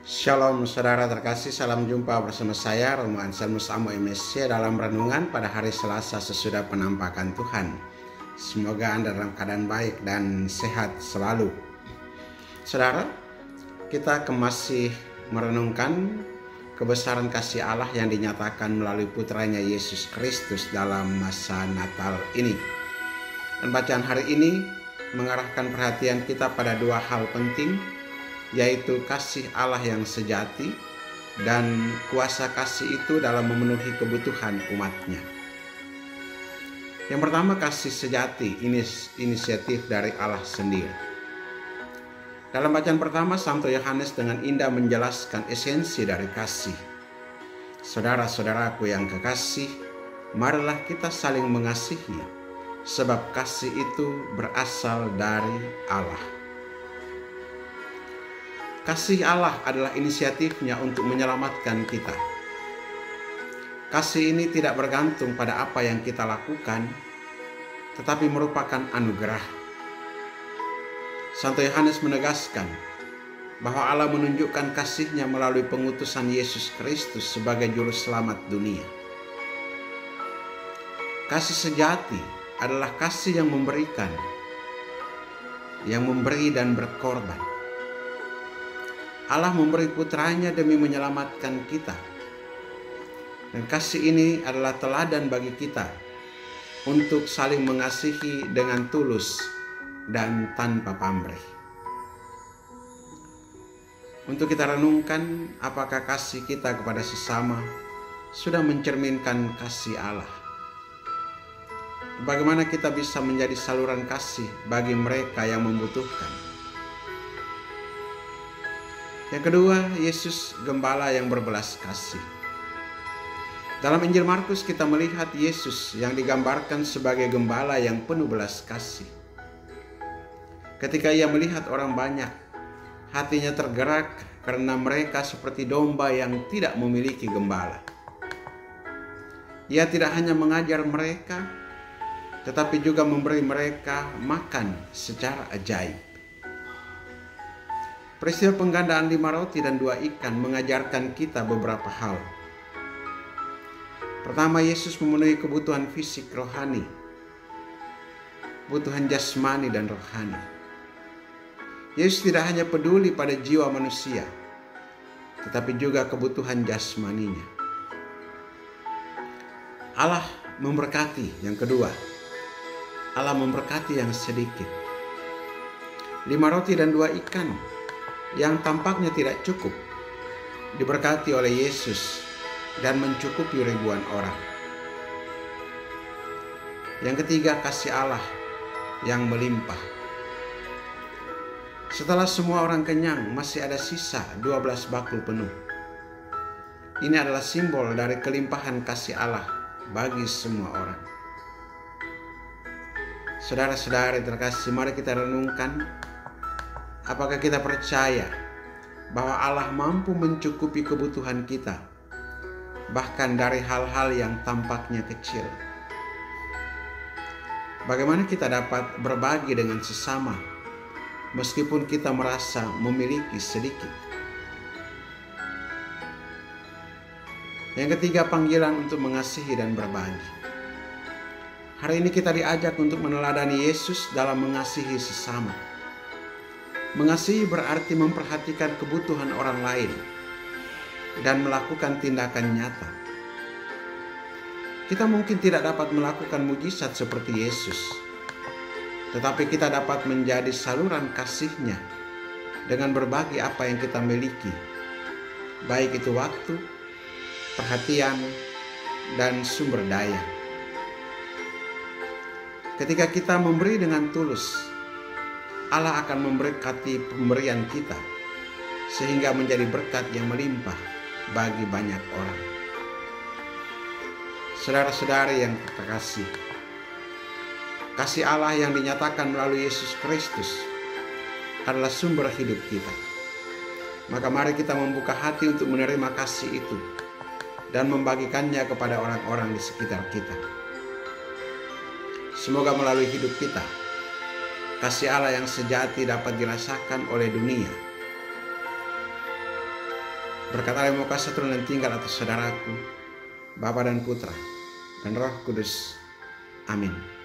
Shalom saudara terkasih, salam jumpa bersama saya Romo Anselmus Amo MSC dalam renungan pada hari Selasa sesudah penampakan Tuhan. Semoga Anda dalam keadaan baik dan sehat selalu. Saudara, kita masih merenungkan kebesaran kasih Allah yang dinyatakan melalui putranya Yesus Kristus dalam masa Natal ini. Dan bacaan hari ini mengarahkan perhatian kita pada dua hal penting, yaitu kasih Allah yang sejati dan kuasa kasih itu dalam memenuhi kebutuhan umatnya. Yang pertama, kasih sejati, inisiatif dari Allah sendiri. Dalam bacaan pertama, Santo Yohanes dengan indah menjelaskan esensi dari kasih. Saudara-saudaraku yang kekasih, marilah kita saling mengasihi, sebab kasih itu berasal dari Allah. Kasih Allah adalah inisiatifnya untuk menyelamatkan kita. Kasih ini tidak bergantung pada apa yang kita lakukan, tetapi merupakan anugerah. Santo Yohanes menegaskan bahwa Allah menunjukkan kasih-Nya melalui pengutusan Yesus Kristus sebagai juru selamat dunia. Kasih sejati adalah kasih yang memberikan, yang memberi dan berkorban. Allah memberi putranya demi menyelamatkan kita. Dan kasih ini adalah teladan bagi kita untuk saling mengasihi dengan tulus dan tanpa pamrih. Untuk kita renungkan, apakah kasih kita kepada sesama sudah mencerminkan kasih Allah? Bagaimana kita bisa menjadi saluran kasih bagi mereka yang membutuhkan? Yang kedua, Yesus Gembala yang berbelas kasih. Dalam Injil Markus kita melihat Yesus yang digambarkan sebagai gembala yang penuh belas kasih. Ketika ia melihat orang banyak, hatinya tergerak karena mereka seperti domba yang tidak memiliki gembala. Ia tidak hanya mengajar mereka, tetapi juga memberi mereka makan secara ajaib. Peristiwa penggandaan 5 roti dan 2 ikan mengajarkan kita beberapa hal. Pertama, Yesus memenuhi kebutuhan fisik rohani, kebutuhan jasmani dan rohani. Yesus tidak hanya peduli pada jiwa manusia, tetapi juga kebutuhan jasmaninya. Allah memberkati, yang kedua, Allah memberkati yang sedikit. 5 roti dan 2 ikan yang tampaknya tidak cukup diberkati oleh Yesus dan mencukupi ribuan orang. Yang ketiga, kasih Allah yang melimpah. Setelah semua orang kenyang, masih ada sisa 12 bakul penuh. Ini adalah simbol dari kelimpahan kasih Allah bagi semua orang. Saudara-saudari terkasih, mari kita renungkan, apakah kita percaya bahwa Allah mampu mencukupi kebutuhan kita, bahkan dari hal-hal yang tampaknya kecil? Bagaimana kita dapat berbagi dengan sesama, meskipun kita merasa memiliki sedikit? Yang ketiga, panggilan untuk mengasihi dan berbagi. Hari ini kita diajak untuk meneladani Yesus dalam mengasihi sesama. Mengasihi berarti memperhatikan kebutuhan orang lain dan melakukan tindakan nyata. Kita mungkin tidak dapat melakukan mujizat seperti Yesus, tetapi kita dapat menjadi saluran kasih-Nya dengan berbagi apa yang kita miliki, baik itu waktu, perhatian, dan sumber daya. Ketika kita memberi dengan tulus, Allah akan memberkati pemberian kita sehingga menjadi berkat yang melimpah bagi banyak orang. Saudara-saudari yang terkasih, kasih Allah yang dinyatakan melalui Yesus Kristus adalah sumber hidup kita. Maka mari kita membuka hati untuk menerima kasih itu dan membagikannya kepada orang-orang di sekitar kita. Semoga melalui hidup kita, kasih Allah yang sejati dapat dirasakan oleh dunia Berkat Allah yang Maha Kuasa turun dan tinggal atas saudaraku, Bapa dan Putra, dan Roh Kudus. Amin.